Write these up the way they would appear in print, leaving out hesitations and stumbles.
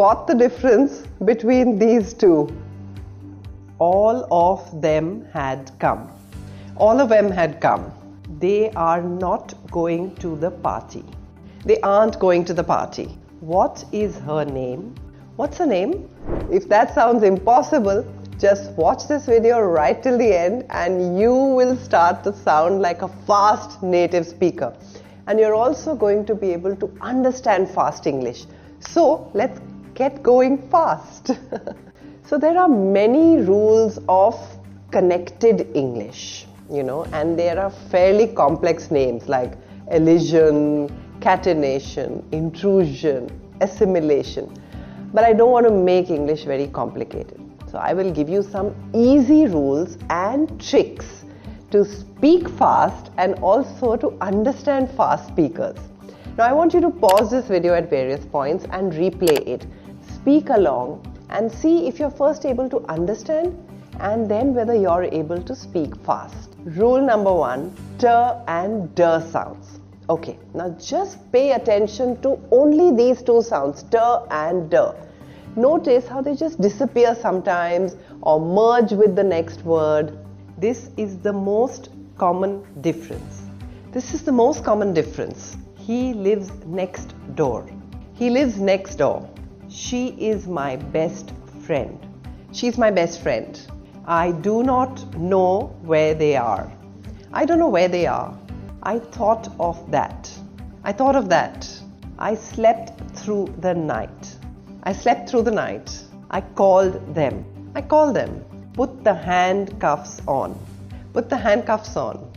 spot the difference between these two? All of them had come. All of them had come. They are not going to the party. They aren't going to the party. What is her name? What's her name? If that sounds impossible, just watch this video right till the end and you will start to sound like a fast native speaker. And you're also going to be able to understand fast English. So let's get going fast. So there are many rules of connected English, and there are fairly complex names like elision, catenation, intrusion, assimilation. But I don't want to make English very complicated. So I will give you some easy rules and tricks to speak fast and also to understand fast speakers. Now I want you to pause this video at various points and replay it. Speak along and see if you're first able to understand and then whether you're able to speak fast. Rule number 1, t and d sounds. Okay, now just pay attention to only these two sounds, t and d. Notice how they just disappear sometimes or merge with the next word. This is the most common difference. This is the most common difference. He lives next door. He lives next door. She is my best friend. She's my best friend. I do not know where they are. I don't know where they are. I thought of that. I thought of that. I slept through the night. I slept through the night. I called them. I called them. Put the handcuffs on. Put the handcuffs on.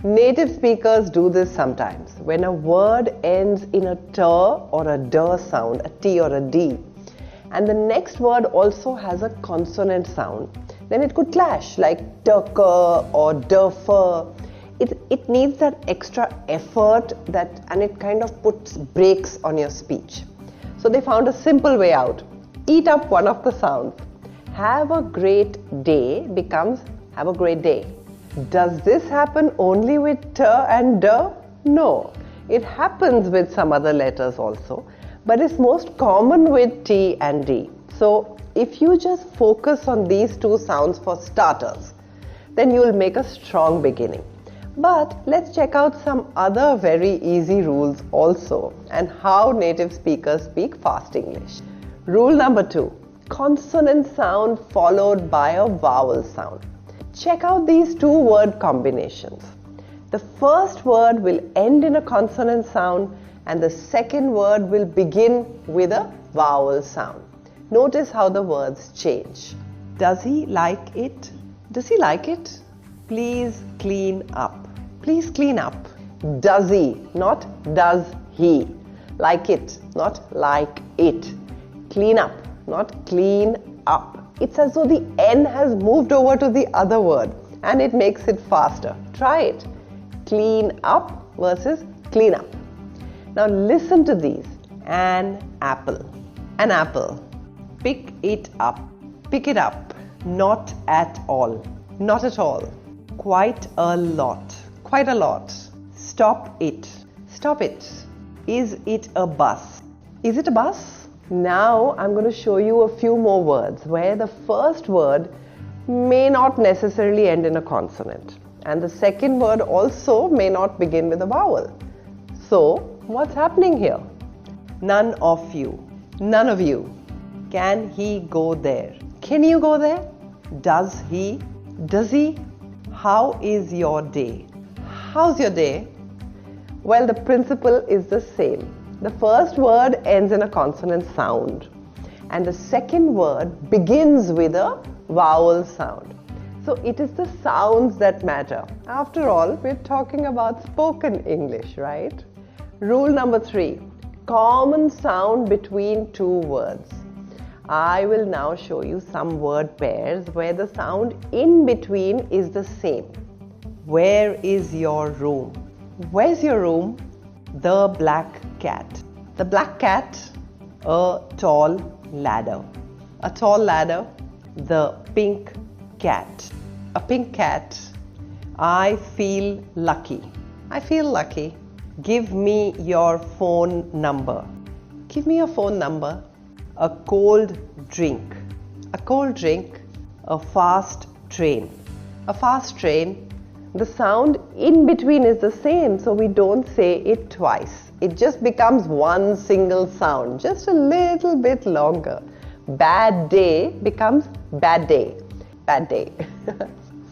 Native speakers do this sometimes. When a word ends in a t or a d sound, a t or a d, and the next word also has a consonant sound, then it could clash like tucker or duffer. It needs that extra effort and it kind of puts brakes on your speech. So they found a simple way out. Eat up one of the sounds. Have a great day becomes have a great day. Does this happen only with t and d? No. It happens with some other letters also, but it's most common with t and d. So if you just focus on these two sounds for starters, then you will make a strong beginning. But let's check out some other very easy rules also and how native speakers speak fast English. Rule number 2, consonant sound followed by a vowel sound. Check out these two word combinations. The first word will end in a consonant sound and the second word will begin with a vowel sound. Notice how the words change. Does he like it? Does he like it? Please clean up. Please clean up. Does he, not does he. Like it, not like it. Clean up, not clean up. It's as though the N has moved over to the other word and it makes it faster. Try it. Clean up versus clean up. Now listen to these. An apple. An apple. Pick it up. Pick it up. Not at all. Not at all. Quite a lot. Quite a lot. Stop it. Stop it. Is it a bus? Is it a bus? Now I'm going to show you a few more words where the first word may not necessarily end in a consonant and the second word also may not begin with a vowel. So what's happening here? None of you. None of you. Can he go there? Can you go there? Does he? Does he? How is your day? How's your day? Well, the principle is the same. The first word ends in a consonant sound and the second word begins with a vowel sound. So it is the sounds that matter. After all, we're talking about spoken English, right? Rule number 3, common sound between two words. I will now show you some word pairs where the sound in between is the same. Where is your room? Where's your room? The black cat. The black cat. A tall ladder. A tall ladder. The pink cat. A pink cat. I feel lucky. I feel lucky. Give me your phone number. Give me your phone number. a cold drink. A cold drink, a fast train. A fast train, the sound in between is the same, so we don't say it twice. It just becomes one single sound, just a little bit longer. Bad day becomes bad day. Bad day.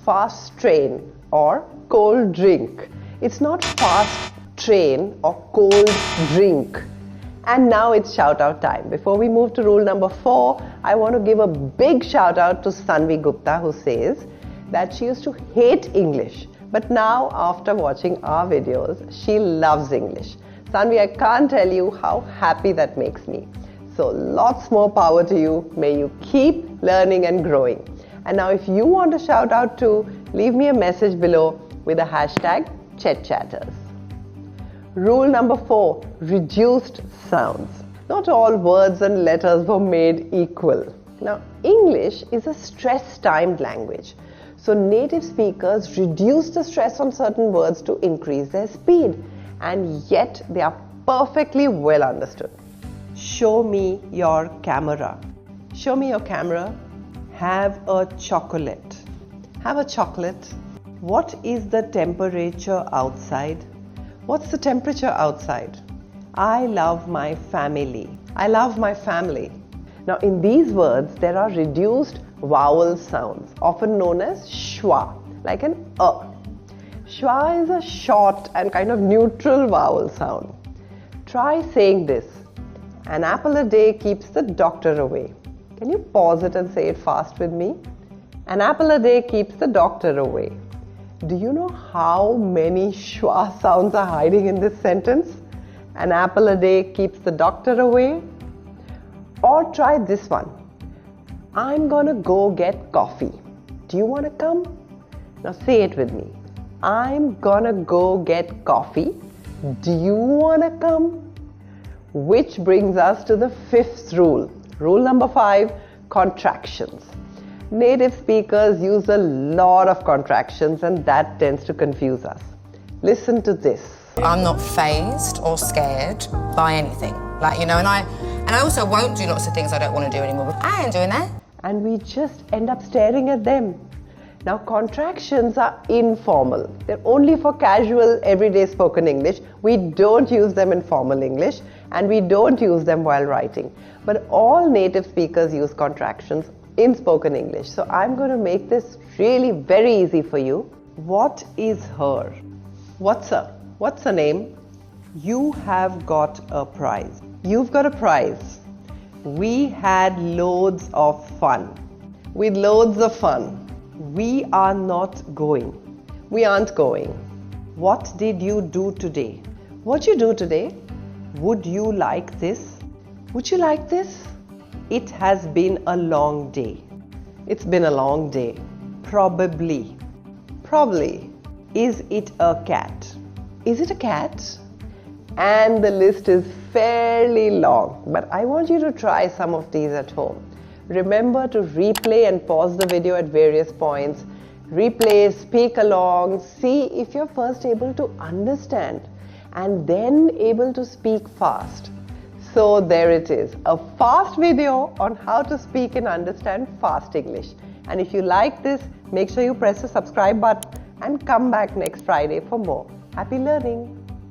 Fast train or cold drink. It's not fast train or cold drink. And now it's shout out time. Before we move to rule number 4, I want to give a big shout out to Sanvi Gupta, who says that she used to hate English, but now after watching our videos, she loves English. Sanvi, I can't tell you how happy that makes me. So lots more power to you. May you keep learning and growing. And now if you want to shout out too, leave me a message below with the hashtag ChetChatters. Rule number 4, reduced sounds. Not all words and letters were made equal. Now, English is a stress-timed language. So native speakers reduce the stress on certain words to increase their speed. And yet they are perfectly well understood. Show me your camera. Show me your camera. Have a chocolate. Have a chocolate. What is the temperature outside? What's the temperature outside? I love my family. I love my family. Now in these words, there are reduced vowel sounds, often known as schwa, like an Schwa is a short and kind of neutral vowel sound. Try saying this. An apple a day keeps the doctor away. Can you pause it and say it fast with me? An apple a day keeps the doctor away. Do you know how many schwa sounds are hiding in this sentence? An apple a day keeps the doctor away. Or try this one. I'm gonna go get coffee. Do you want to come? Now say it with me. I'm gonna go get coffee. Do you want to come? Which brings us to the 5th rule. Rule number 5, contractions. Native speakers use a lot of contractions and that tends to confuse us. Listen to this. I'm not fazed or scared by anything. And I also won't do lots of things I don't want to do anymore. I ain't doing that. And we just end up staring at them. Now, contractions are informal. They're only for casual, everyday spoken English. We don't use them in formal English and we don't use them while writing. But all native speakers use contractions in spoken English. So I'm going to make this really very easy for you. What is her? What's her? What's her name? You have got a prize. You've got a prize. We had loads of fun. With loads of fun. We are not going. We aren't going. What did you do today? What you do today? Would you like this? Would you like this? It has been a long day. It's been a long day. Probably. Probably. Is it a cat? Is it a cat? And the list is fairly long, but I want you to try some of these at home. Remember to replay and pause the video at various points. Replay, speak along, see if you're first able to understand and then able to speak fast. So there it is, a fast video on how to speak and understand fast English. And if you like this, make sure you press the subscribe button and come back next Friday for more. Happy learning!